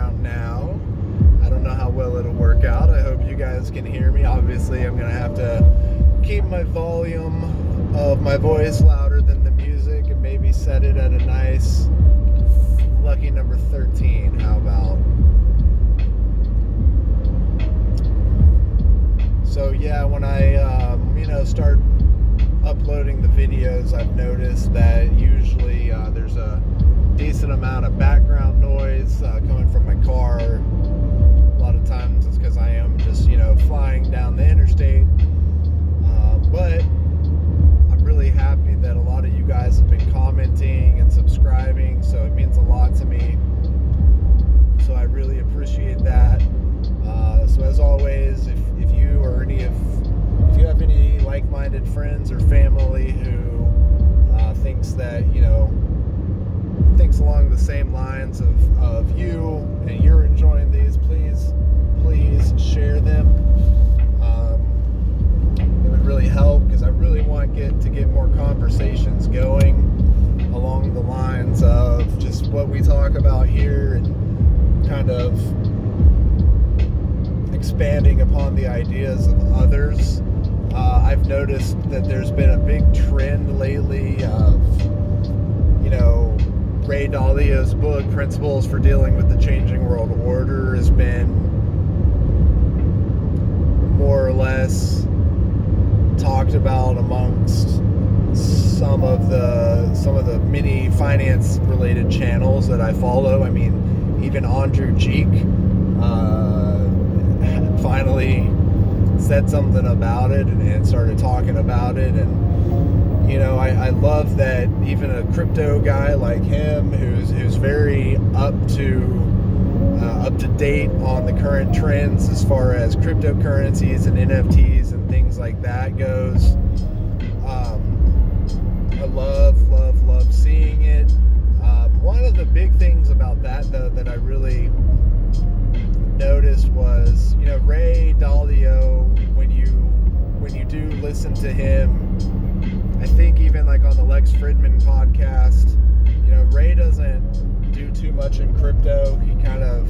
background now. I don't know how well it'll work out. I hope you guys can hear me. Obviously, I'm going to have to keep my volume of my voice louder than the music and maybe set it at a nice lucky number 13. How about? So yeah, when I start uploading the videos, I've noticed that usually there's a decent amount of background noise coming from my car. A lot of times it's because I am just flying down the interstate, but I'm really happy that a lot of you guys have been commenting and subscribing, so it means a lot to me, so I really appreciate that. So as always, if you have any like-minded friends or family who thinks along the same lines of you and you're enjoying these, please share them. It would really help, because I really want to get more conversations going along the lines of just what we talk about here, and kind of expanding upon the ideas of others. I've noticed that there's been a big trend lately of, Ray Dalio's book, Principles for Dealing with the Changing World Order, has been more or less talked about amongst some of the many finance related channels that I follow. I mean, even Andrew Jeek finally said something about it and started talking about it, and I love that even a crypto guy like him, who's very up to date on the current trends as far as cryptocurrencies and NFTs and things like that goes. I love seeing it. One of the big things about that, though, that I really noticed was, Ray Dalio, when you do listen to him, I think even like on the Lex Fridman podcast, Ray doesn't do too much in crypto. He kind of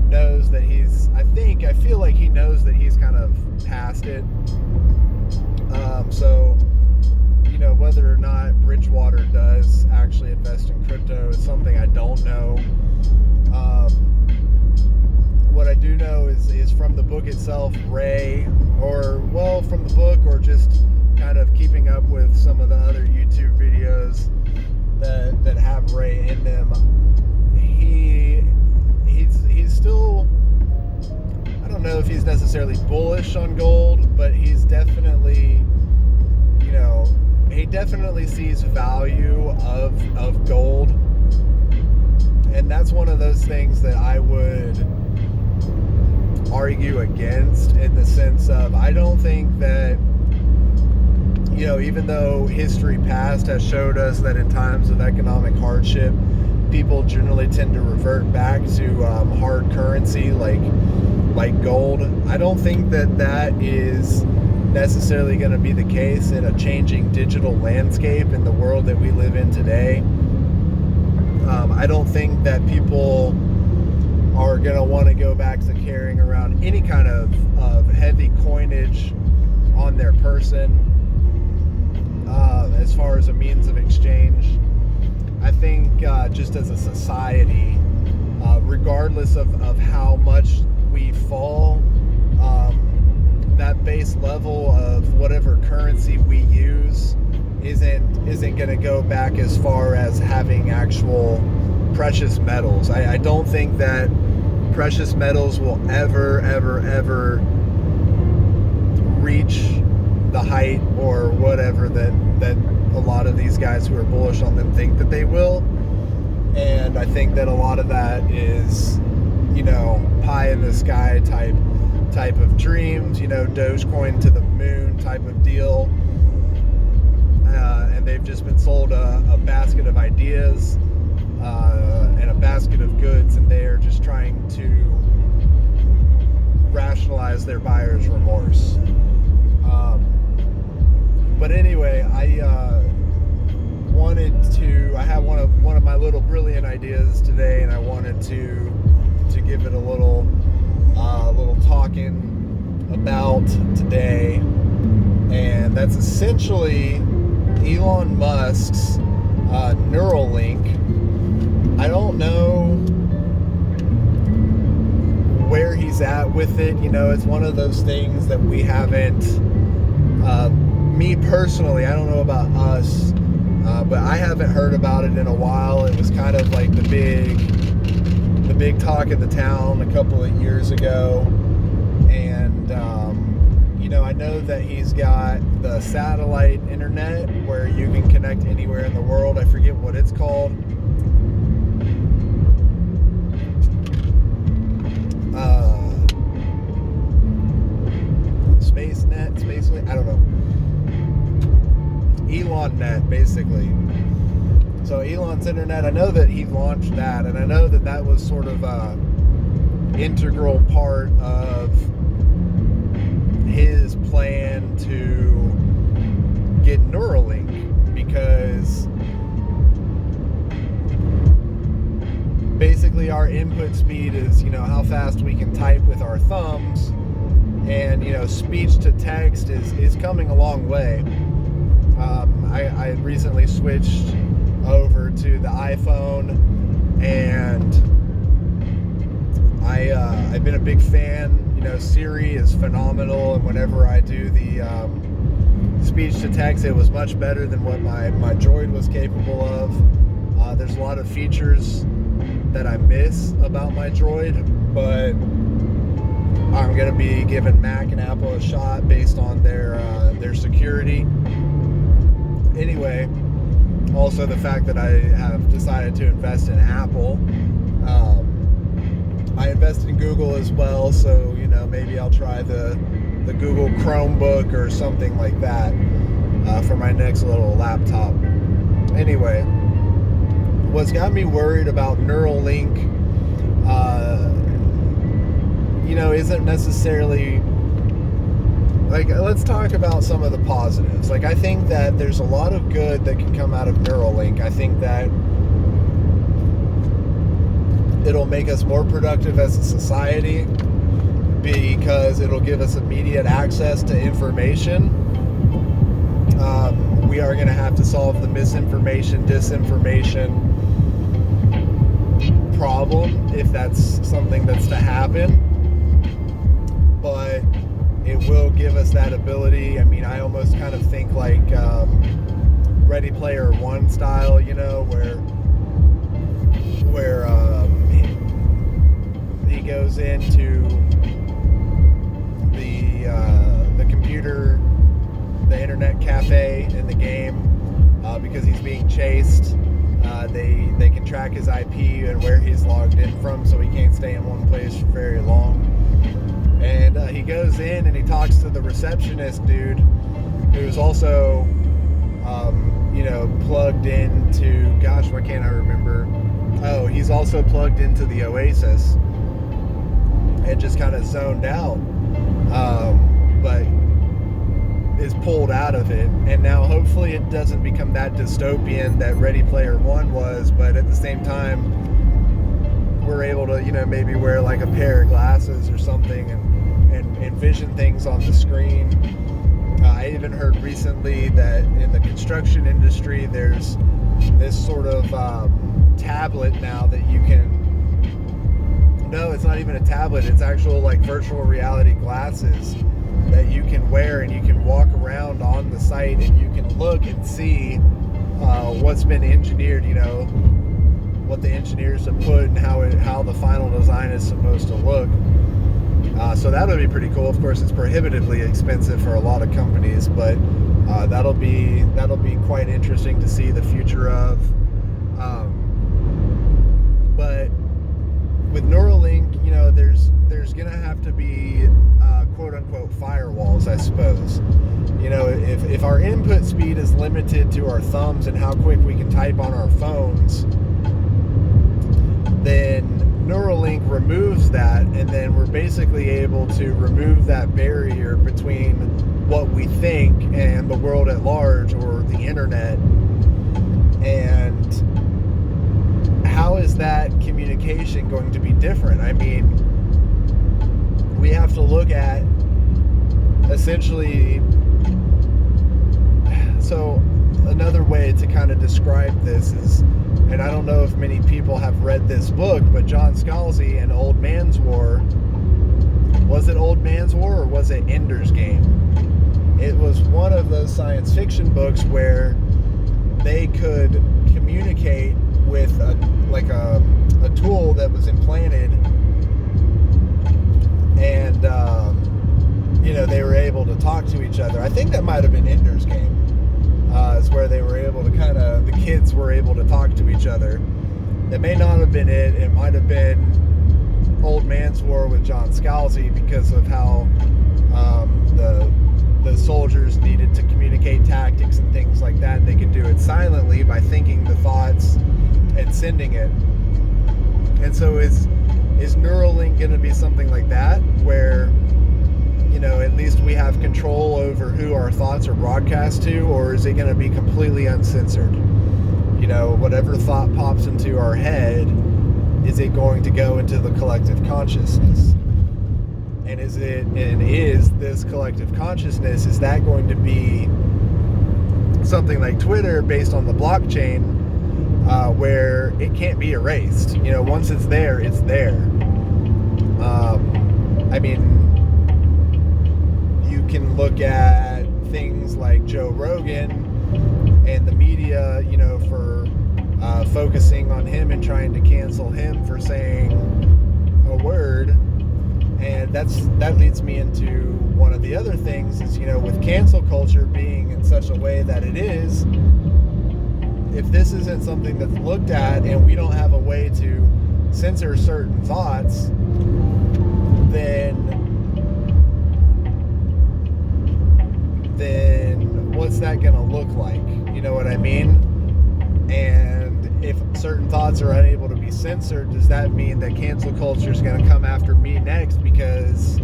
knows that I feel like he knows that he's kind of past it. So, whether or not Bridgewater does actually invest in crypto is something I don't know. What I do know is from the book itself, Ray, from the book, or just kind of keeping up with some of the other YouTube videos that have Ray in them, he's still, I don't know if he's necessarily bullish on gold, but he's definitely, he definitely sees value of gold. And that's one of those things that I would argue against, in the sense of, I don't think that, even though history past has showed us that in times of economic hardship, people generally tend to revert back to hard currency like gold. I don't think that is necessarily going to be the case in a changing digital landscape in the world that we live in today. I don't think that people are going to want to go back to carrying around any kind of heavy coinage on their person as far as a means of exchange. I think just as a society, regardless of how much we fall, that base level of whatever currency we use isn't going to go back as far as having actual precious metals. I don't think that precious metals will ever reach the height or whatever that a lot of these guys who are bullish on them think that they will. And I think that a lot of that is, pie in the sky type of dreams, Dogecoin to the moon type of deal. And they've just been sold a basket of ideas and a basket of goods, and they are just trying to rationalize their buyer's remorse. But anyway, I had one of my little brilliant ideas today, and I wanted to give it a little talking about today, and that's essentially Elon Musk's Neuralink. I don't know where he's at with it. It's one of those things that we haven't, me personally, I don't know about us, but I haven't heard about it in a while. It was kind of like the big talk of the town a couple of years ago. And, I know that he's got the satellite internet where you can connect anywhere in the world. I forget what it's called. Spacely? I don't know. Elon Net, basically. So Elon's internet, I know that he launched that, and I know that that was sort of a integral part of his plan to get Neuralink, because basically our input speed is, how fast we can type with our thumbs, and, speech to text is coming a long way. I recently switched over to the iPhone, and I've been a big fan. Siri is phenomenal, and whenever I do the speech to text, it was much better than what my Droid was capable of. There's a lot of features that I miss about my Droid, but I'm going to be giving Mac and Apple a shot based on their security. Anyway, also the fact that I have decided to invest in Apple. I invested in Google as well, so maybe I'll try the Google Chromebook or something like that for my next little laptop. Anyway, what's got me worried about Neuralink, isn't necessarily, let's talk about some of the positives. I think that there's a lot of good that can come out of Neuralink. I think that it'll make us more productive as a society because it'll give us immediate access to information. We are going to have to solve the misinformation, disinformation problem if that's something that's to happen. But it will give us that ability. I almost kind of think like Ready Player One style, where he goes into the computer, the internet cafe in the game, because he's being chased. They can track his IP and where he's logged in from, so he can't stay in one place for very long. And he goes in and he talks to the receptionist dude, who's also, plugged into, gosh, why can't I remember? Oh, he's also plugged into the Oasis and just kind of zoned out, but is pulled out of it. And now hopefully it doesn't become that dystopian that Ready Player One was, but at the same time, we're able to, maybe wear like a pair of glasses or something and envision things on the screen. I even heard recently that in the construction industry, there's this sort of tablet now that you can, no, it's not even a tablet, it's actual like virtual reality glasses that you can wear, and you can walk around on the site and you can look and see what's been engineered, what the engineers have put and how the final design is supposed to look. So that would be pretty cool. Of course, it's prohibitively expensive for a lot of companies, but that'll be quite interesting to see the future of. But with Neuralink, there's gonna have to be quote unquote firewalls, I suppose. If our input speed is limited to our thumbs and how quick we can type on our phones, then Neuralink removes that, and then we're basically able to remove that barrier between what we think and the world at large, or the internet. And how is that communication communication going to be different? I mean, we have to look at essentially, so another way to kind of describe this is, and I don't know if many people have read this book, but John Scalzi and Old Man's War, was it Old Man's War or was it Ender's Game? It was one of those science fiction books where they could communicate with a tool that was implanted, and they were able to talk to each other. I think that might have been Ender's Game, is where they were able to the kids were able to talk to each other. That may not have been it. It might have been Old Man's War with John Scalzi, because of how the soldiers needed to communicate tactics and things like that. They could do it silently by thinking the thoughts and sending it. And so is Neuralink going to be something like that, where at least we have control over who our thoughts are broadcast to, or is it going to be completely uncensored? Whatever thought pops into our head, is it going to go into the collective consciousness? And is this collective consciousness, is that going to be something like Twitter based on the blockchain, where it can't be erased? Once it's there, it's there. I mean, you can look at things like Joe Rogan and the media, for focusing on him and trying to cancel him for saying a word. And that leads me into one of the other things is, with cancel culture being in such a way that it is, if this isn't something that's looked at and we don't have a way to censor certain thoughts, then what's that going to look like? You know what I mean? And if certain thoughts are unable to be censored, does that mean that cancel culture is going to come after me next because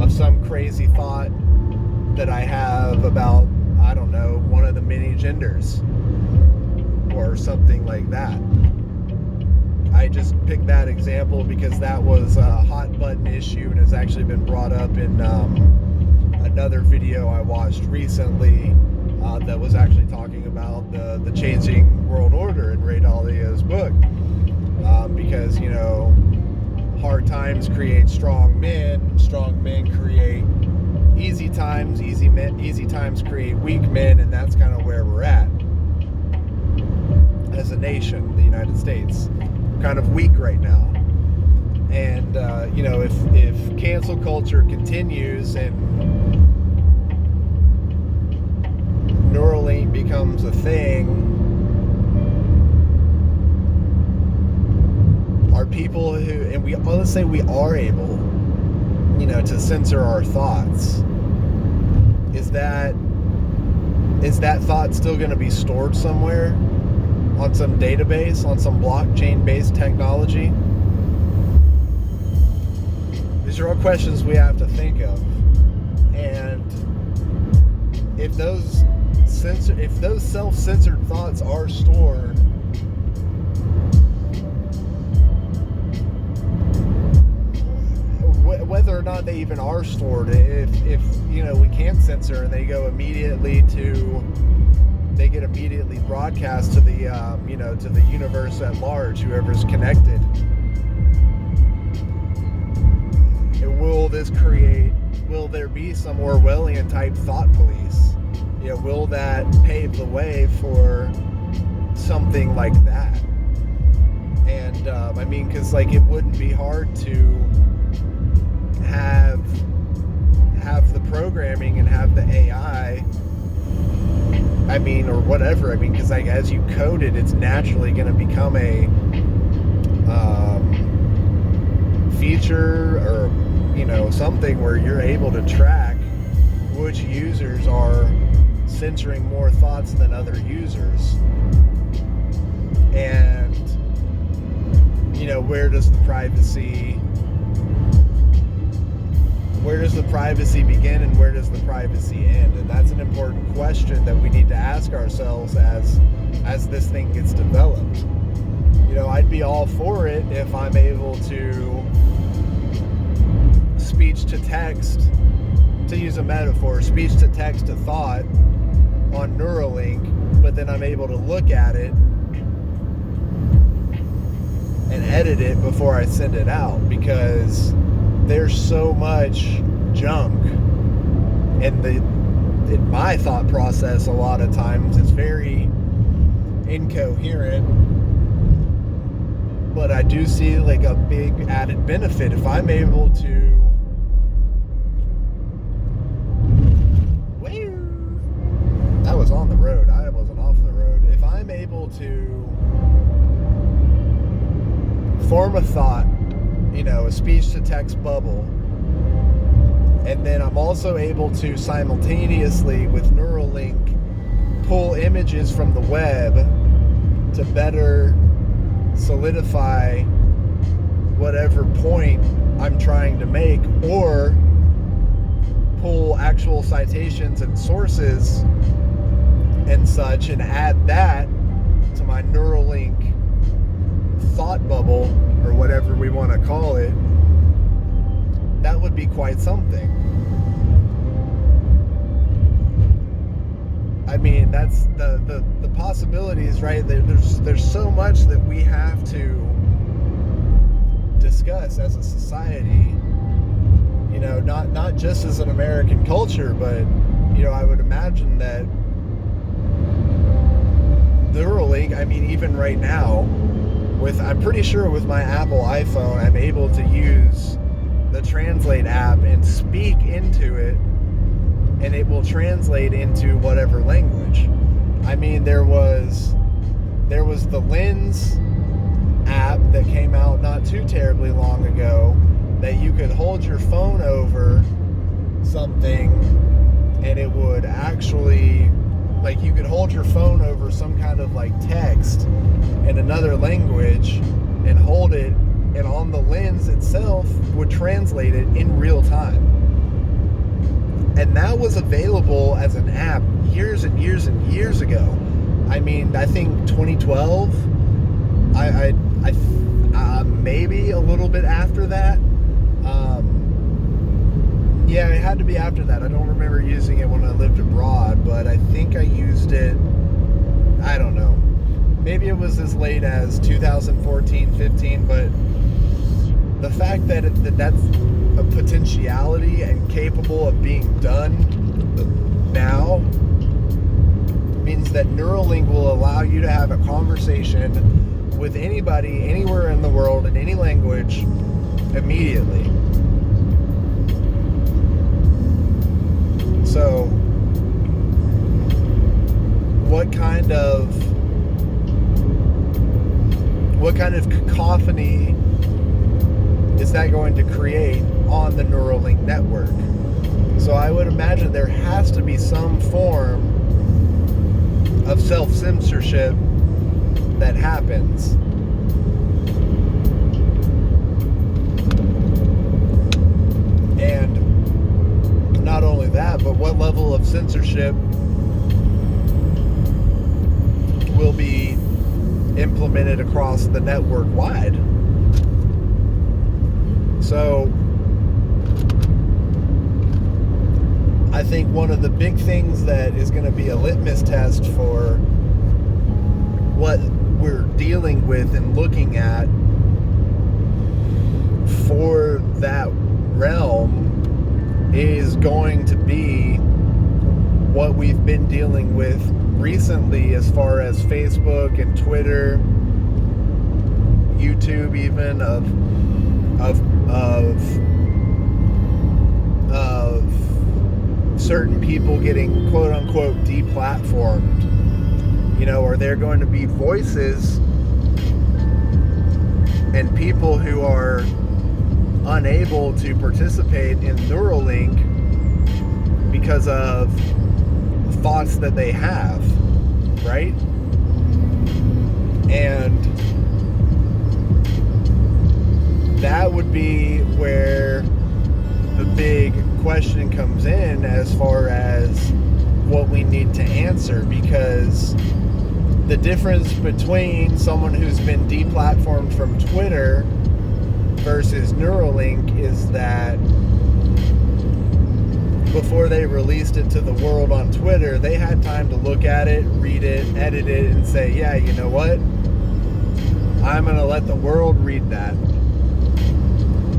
of some crazy thought that I have about, I don't know, one of the many genders or something like that? I just picked that example because that was a hot button issue and has actually been brought up in another video I watched recently that was actually talking about the changing world order in Ray Dalio's book, because hard times create strong men create easy times, easy times create weak men, and that's kind of where we're at as a nation. The United States, kind of weak right now. And if cancel culture continues and Neuralink becomes a thing, are people let's say we are able, to censor our thoughts, is that thought still going to be stored somewhere on some database, on some blockchain-based technology? These are all questions we have to think of. And if those self-censored thoughts are stored, whether or not they even are stored, if we can't censor and they get immediately broadcast to the to the universe at large, whoever's connected, will there be some Orwellian type thought police? Will that pave the way for something like that? And because it wouldn't be hard to have the programming and have the AI, or whatever, because as you code it, it's naturally going to become a feature or something where you're able to track which users are censoring more thoughts than other users. And where does the privacy begin and where does the privacy end? And that's an important question that we need to ask ourselves as this thing gets developed. I'd be all for it if I'm able to speech to text, to use a metaphor, speech to text to thought on Neuralink, but then I'm able to look at it and edit it before I send it out, because there's so much junk in my thought process. A lot of times it's very incoherent, but I do see like a big added benefit if I'm able to that was on the road, I wasn't off the road. If I'm able to form a thought, a speech to text bubble, and then I'm also able to simultaneously with Neuralink pull images from the web to better solidify whatever point I'm trying to make, or pull actual citations and sources and such, and add that to my Neuralink thought bubble, or whatever we want to call it, that would be quite something. I mean, that's the possibilities, right? There's so much that we have to discuss as a society, not just as an American culture, but I would imagine that Neuralink, even right now, I'm pretty sure with my Apple iPhone, I'm able to use the Translate app and speak into it, and it will translate into whatever language. There was the Lens app that came out not too terribly long ago, that you could hold your phone over something and it would actually, like, you could hold your phone over some kind of like text in another language and hold it, and on the lens itself would translate it in real time. And that was available as an app years and years and years ago. I think 2012, I maybe a little bit after that. Yeah, it had to be after that. I don't remember using it when I lived abroad, but I think I used it, I don't know. Maybe it was as late as 2014, 15, but the fact that that's a potentiality and capable of being done now means that Neuralink will allow you to have a conversation with anybody, anywhere in the world, in any language, immediately. So, what kind of cacophony is that going to create on the Neuralink network? So I would imagine there has to be some form of self-censorship that happens. And not only that, but what level of censorship will be implemented across the network wide? So I think one of the big things that is going to be a litmus test for what we're dealing with and looking at for that realm is going to be what we've been dealing with recently, as far as Facebook and Twitter, YouTube, even of certain people getting quote unquote deplatformed. Are there going to be voices and people who are unable to participate in Neuralink because of thoughts that they have, right? And that would be where the big question comes in as far as what we need to answer, because the difference between someone who's been deplatformed from Twitter versus Neuralink is that before they released it to the world on Twitter, they had time to look at it, read it, edit it, and say, yeah, you know what? I'm going to let the world read that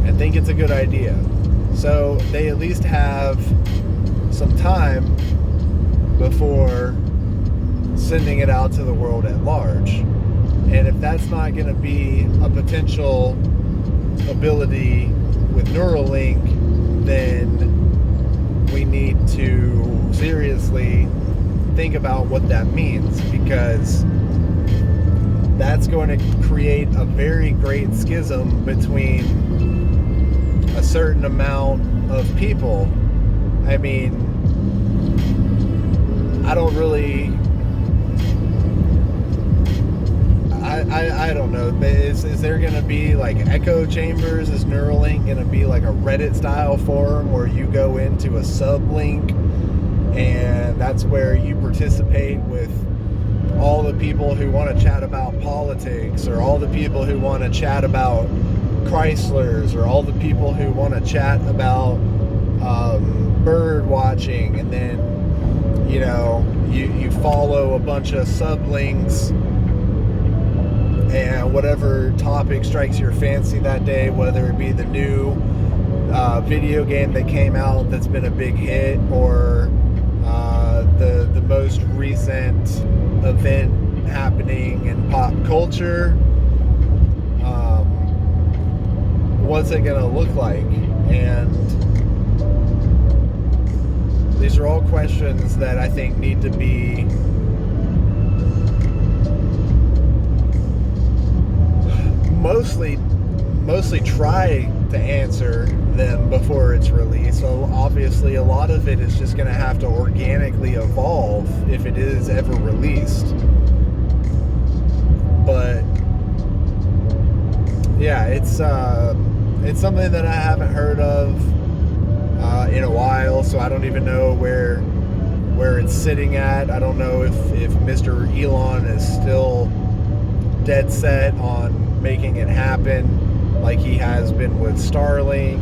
and think it's a good idea. So they at least have some time before sending it out to the world at large. And if that's not going to be a potential ability with Neuralink, then we need to seriously think about what that means, because that's going to create a very great schism between a certain amount of people. I mean, I don't really, I don't know. Is there going to be like echo chambers? Is Neuralink going to be like a Reddit style forum where you go into a sublink and that's where you participate with all the people who want to chat about politics, or all the people who want to chat about Chryslers, or all the people who want to chat about bird watching, and then you follow a bunch of sublinks and whatever topic strikes your fancy that day, whether it be the new video game that came out that's been a big hit, or the most recent event happening in pop culture. What's it gonna look like? And these are all questions that I think need to be mostly try to answer them before it's released. So obviously a lot of it is just going to have to organically evolve if it is ever released. But yeah, it's something that I haven't heard of in a while, so I don't even know where it's sitting at. I don't know if Mr. Elon is still dead set on making it happen like he has been with Starlink.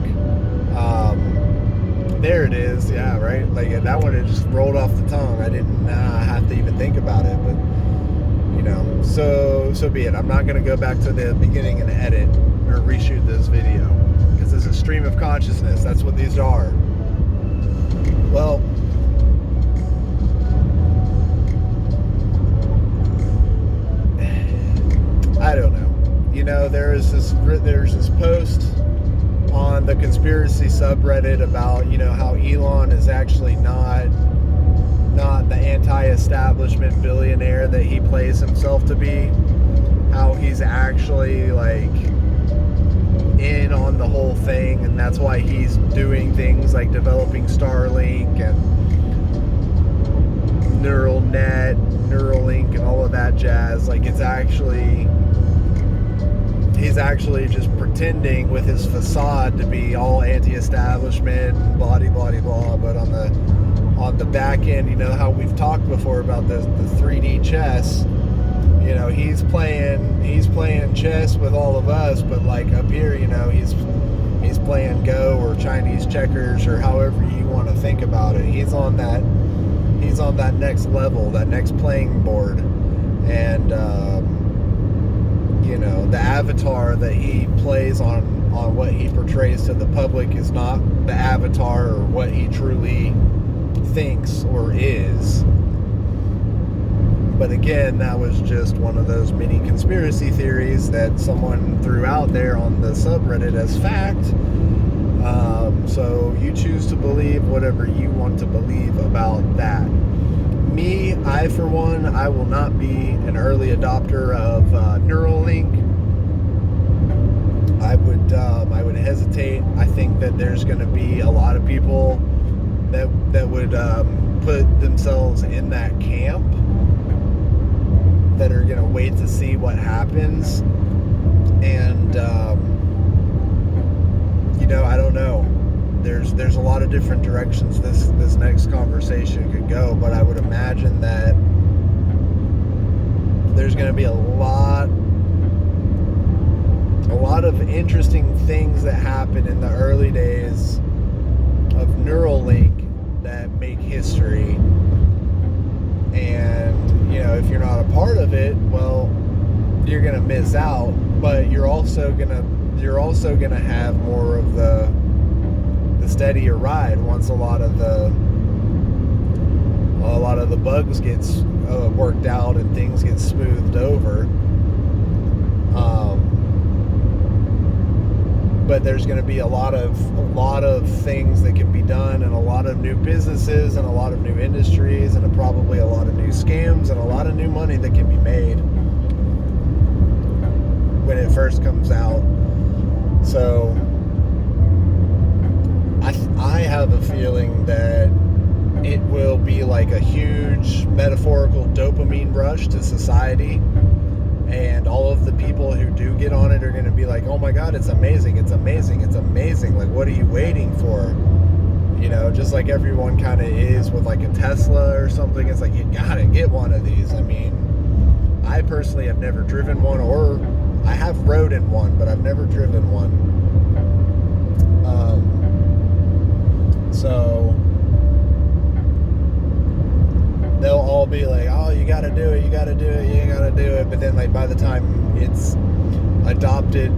There it is. Yeah, right. Like that one, it just rolled off the tongue. I didn't have to even think about it, but so be it. I'm not going to go back to the beginning and edit or reshoot this video, because this is stream of consciousness. That's what these are. Well, I don't know. There's this post on the conspiracy subreddit about how Elon is actually not the anti-establishment billionaire that he plays himself to be. How he's actually like in on the whole thing, and that's why he's doing things like developing Starlink and Neuralink and all of that jazz. Like he's actually just pretending with his facade to be all anti-establishment, blah blah blah. But on the back end, how we've talked before about the 3D chess. He's playing chess with all of us, but like up here, he's playing Go or Chinese checkers, or however you want to think about it. He's on that next level, that next playing board, and the avatar that he plays on what he portrays to the public is not the avatar or what he truly thinks or is. But again, that was just one of those mini conspiracy theories that someone threw out there on the subreddit as fact. So you choose to believe whatever you want to believe about that. Me, for one, I will not be an early adopter of Neuralink. I would hesitate. I think that there's going to be a lot of people that would put themselves in that camp, that are going to wait to see what happens. And I don't know. There's a lot of different directions this next conversation could go, but I would imagine that there's going to be a lot of interesting things that happen in the early days of Neuralink that make history. And, you know, if you're not a part of it, well, you're going to miss out, but you're also going to have more of the steadier ride once a lot of the bugs gets worked out and things get smoothed over. But there's going to be a lot of things that can be done, and a lot of new businesses, and a lot of new industries, and probably a lot of new scams, and a lot of new money that can be made when it first comes out. So I have a feeling that it will be like a huge metaphorical dopamine rush to society. And all of the people who do get on it are going to be like, oh my God, it's amazing, it's amazing, it's amazing. Like, what are you waiting for? You know, just like everyone kind of is with like a Tesla or something. It's like, you got to get one of these. I mean, I personally have never driven one, or I have rode in one, but I've never driven one. So they'll all be like, oh, you gotta do it, you gotta do it, you gotta do it. But then, like, by the time it's adopted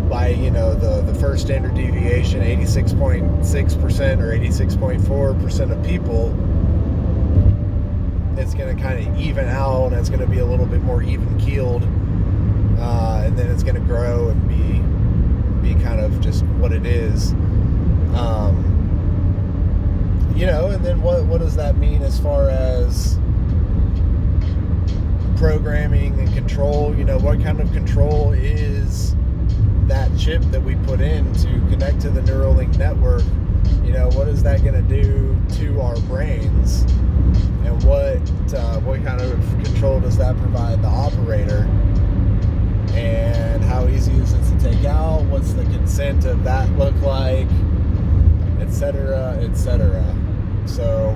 by, you know, the first standard deviation, 86.6% or 86.4% of people, it's going to kind of even out, and it's going to be a little bit more even keeled, and then it's going to grow and be kind of just what it is. You know, and then what does that mean as far as programming and control? You know, what kind of control is that chip that we put in to connect to the Neuralink network? You know, what is that going to do to our brains? And what kind of control does that provide the operator? And how easy is it to take out? What's the consent of that look like? Etc., etc. So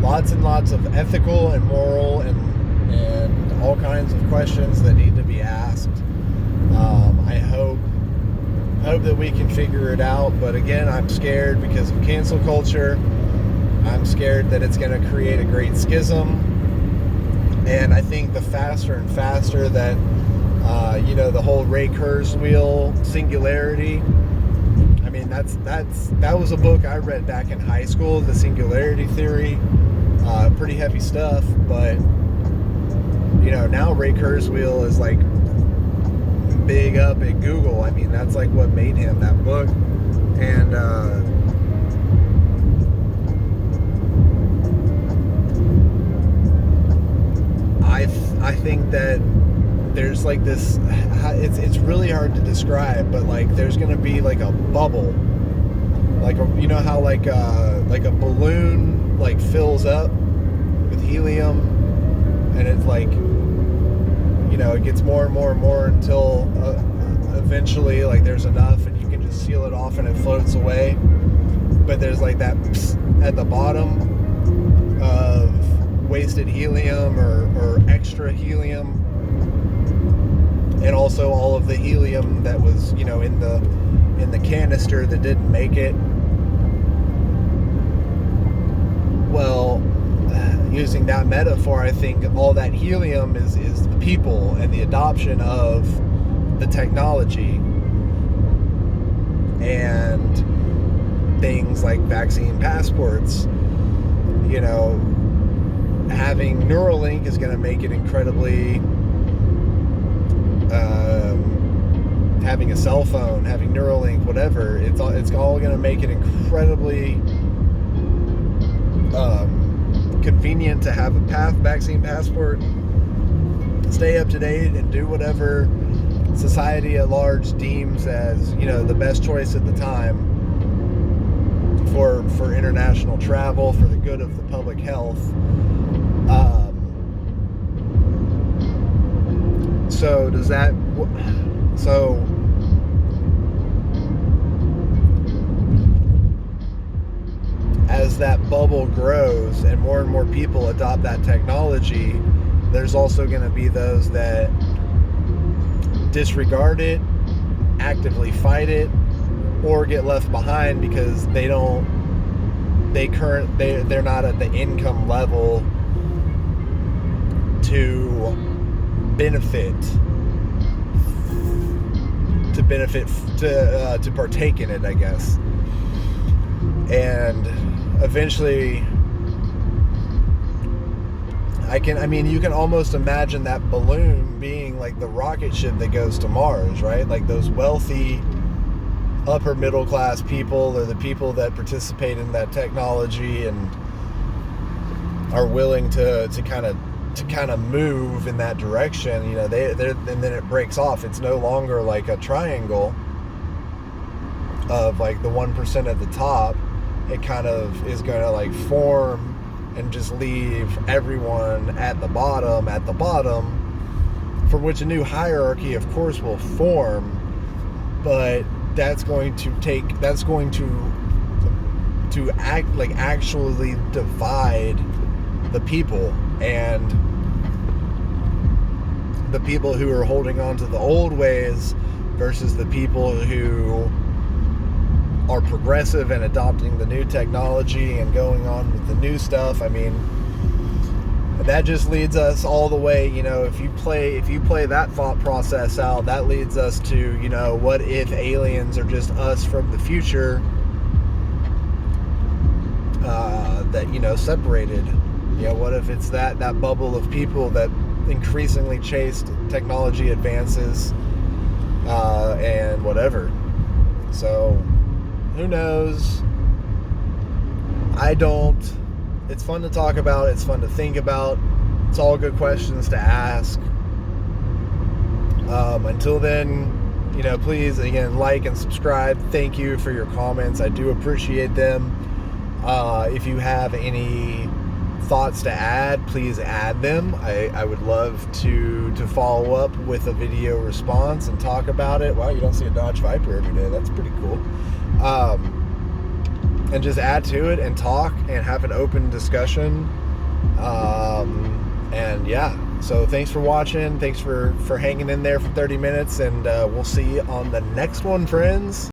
lots and lots of ethical and moral and all kinds of questions that need to be asked. I hope that we can figure it out, but again, I'm scared because of cancel culture. I'm scared that it's going to create a great schism, and I think the faster and faster that you know, the whole Ray Kurzweil singularity. I mean, that was a book I read back in high school, the singularity theory. Pretty heavy stuff, but you know, now Ray Kurzweil is like big up at Google. I mean, that's like what made him, that book. And I think that there's like this, it's really hard to describe, but like there's gonna be like a bubble, like you know how like a balloon like fills up with helium, and it's like, you know, it gets more and more and more until eventually like there's enough and you can just seal it off and it floats away. But there's like that at the bottom of wasted helium or extra helium, and also all of the helium that was, you know, in the canister that didn't make it. Well, using that metaphor, I think all that helium is the people and the adoption of the technology, and things like vaccine passports. You know, having Neuralink is going to make it incredibly, having a cell phone, having Neuralink, whatever, it's all going to make it incredibly convenient to have a vaccine passport, stay up to date, and do whatever society at large deems as, you know, the best choice at the time for international travel, for the good of the public health. So as that bubble grows and more people adopt that technology, there's also going to be those that disregard it, actively fight it, or get left behind because they're not at the income level to benefit to partake in it, I guess. And eventually you can almost imagine that balloon being like the rocket ship that goes to Mars, right? Like those wealthy upper middle class people, or the people that participate in that technology and are willing to kind of move in that direction. And then it breaks off. It's no longer like a triangle of like the 1% at the top. It kind of is going to like form and just leave everyone at the bottom, from which a new hierarchy, of course, will form. But that's going to actually divide the people, and the people who are holding on to the old ways versus the people who are progressive and adopting the new technology and going on with the new stuff. I mean, that just leads us all the way, if you play that thought process out, that leads us to, what if aliens are just us from the future, that, separated? What if it's that bubble of people that increasingly chased technology advances, and whatever. So, who knows? I don't. It's fun to talk about. It's fun to think about. It's all good questions to ask. Until then, please, again, like and subscribe. Thank you for your comments. I do appreciate them. If you have any thoughts to add, please add them. I would love to follow up with a video response and talk about it. Wow, you don't see a Dodge Viper every day. That's pretty cool. And just add to it and talk and have an open discussion. And yeah, so thanks for watching. Thanks for hanging in there for 30 minutes, and we'll see you on the next one, friends.